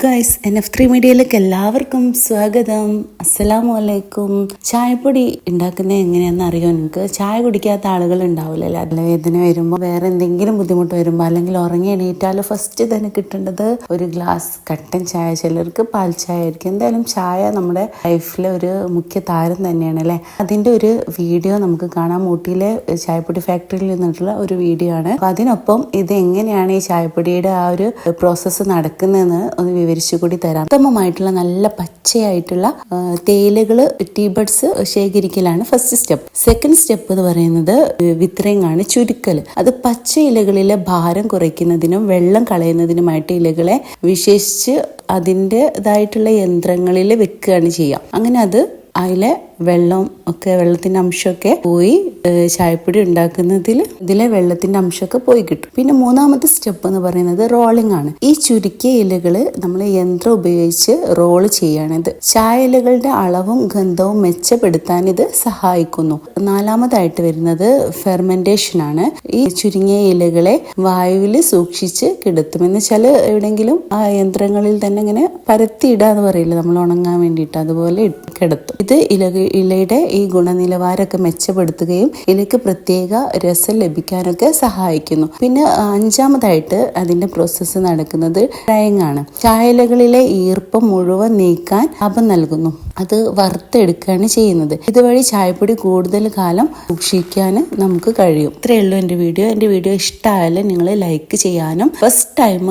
Guys NF3 മീഡിയയിലേക്ക് എല്ലാവർക്കും സ്വാഗതം. അസ്സലാമു അലൈക്കും. ചായപ്പൊടി ഉണ്ടാക്കുന്നത് എങ്ങനെയാണെന്ന് അറിയോ? നിങ്ങൾക്ക് ചായ കുടിക്കാത്ത ആളുകൾ ഉണ്ടാവില്ല അല്ലേ? വേദന വരുമ്പോൾ, വേറെ എന്തെങ്കിലും ബുദ്ധിമുട്ട് വരുമ്പോൾ, അല്ലെങ്കിൽ ഉറങ്ങി എണീറ്റാൽ ഫസ്റ്റ് തന്നെ കിട്ടേണ്ടത് ഒരു ഗ്ലാസ് കട്ടൻ ചായ. ചിലർക്ക് പാൽ ചായ ആയിരിക്കും. എന്തായാലും ചായ നമ്മുടെ ലൈഫിലെ ഒരു മുഖ്യ താരം തന്നെയാണ് അല്ലേ? അതിൻ്റെ ഒരു വീഡിയോ നമുക്ക് കാണാം. ഊട്ടിയിലെ ചായപ്പൊടി ഫാക്ടറിയിൽ നിന്നിട്ടുള്ള ഒരു വീഡിയോ ആണ്. അപ്പം അതിനൊപ്പം ഇത് എങ്ങനെയാണ് ഈ ചായപ്പൊടിയുടെ ആ ഒരു പ്രോസസ്സ് നടക്കുന്നതെന്ന് ഒന്ന് വിവരിച്ചു കൂടി തരാം. ഉത്തമമായിട്ടുള്ള നല്ല പച്ചയായിട്ടുള്ള തേയിലകള്, ടീ ബഡ്സ് ശേഖരിക്കലാണ് ഫസ്റ്റ് സ്റ്റെപ്പ്. സെക്കൻഡ് സ്റ്റെപ്പ് എന്ന് പറയുന്നത് വിത്രയിങ് ആണ്, ചുരുക്കല്. അത് പച്ച ഇലകളിലെ ഭാരം കുറയ്ക്കുന്നതിനും വെള്ളം കളയുന്നതിനുമായിട്ട് ഇലകളെ വിശേഷിച്ച് അതിൻ്റെതായിട്ടുള്ള യന്ത്രങ്ങളിൽ വെക്കുകയാണ് ചെയ്യുക. അങ്ങനെ അത് അതിലെ വെള്ളത്തിൻ്റെ അംശമൊക്കെ പോയി ചായപ്പൊടി ഉണ്ടാക്കുന്നതിൽ ഇതിലെ വെള്ളത്തിന്റെ അംശമൊക്കെ പോയി കിട്ടും. പിന്നെ മൂന്നാമത്തെ സ്റ്റെപ്പ് എന്ന് പറയുന്നത് റോളിംഗ് ആണ്. ഈ ചുരുക്കിയ ഇലകൾ നമ്മൾ യന്ത്രം ഉപയോഗിച്ച് റോള് ചെയ്യാണ്. ഇത് ചായ ഇലകളുടെ അളവും ഗന്ധവും മെച്ചപ്പെടുത്താൻ ഇത് സഹായിക്കുന്നു. നാലാമതായിട്ട് വരുന്നത് ഫെർമെന്റേഷൻ ആണ്. ഈ ചുരുങ്ങിയ ഇലകളെ വായുവിൽ സൂക്ഷിച്ച് കിടത്തും. എന്ന് വെച്ചാൽ എവിടെയെങ്കിലും ആ യന്ത്രങ്ങളിൽ തന്നെ ഇങ്ങനെ പരത്തിയിടാന്ന് പറയില്ല നമ്മൾ ഉണങ്ങാൻ വേണ്ടിയിട്ട്, അതുപോലെ കിടത്തും. ഇത് ഇലയുടെ ഈ ഗുണനിലവാരമൊക്കെ മെച്ചപ്പെടുത്തുകയും ഇലയ്ക്ക് പ്രത്യേക രസം ലഭിക്കാനൊക്കെ സഹായിക്കുന്നു. പിന്നെ അഞ്ചാമതായിട്ട് അതിന്റെ പ്രോസസ്സ് നടക്കുന്നത് ഡ്രൈയിങ് ആണ്. ചായയിലകളിലെ ഈർപ്പം മുഴുവൻ നീക്കാൻ ലാഭം നൽകുന്നു. അത് വറുത്തെടുക്കുകയാണ് ചെയ്യുന്നത്. ഇതുവഴി ചായപ്പൊടി കൂടുതൽ കാലം സൂക്ഷിക്കാൻ നമുക്ക് കഴിയും. ഇത്രയേ ഉള്ളൂ എൻ്റെ വീഡിയോ. എൻ്റെ വീഡിയോ ഇഷ്ടമായാലും നിങ്ങൾ ലൈക്ക് ചെയ്യാനും ഫസ്റ്റ് ടൈം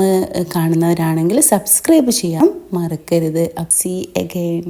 കാണുന്നവരാണെങ്കിൽ സബ്സ്ക്രൈബ് ചെയ്യാൻ മറക്കരുത്. See again.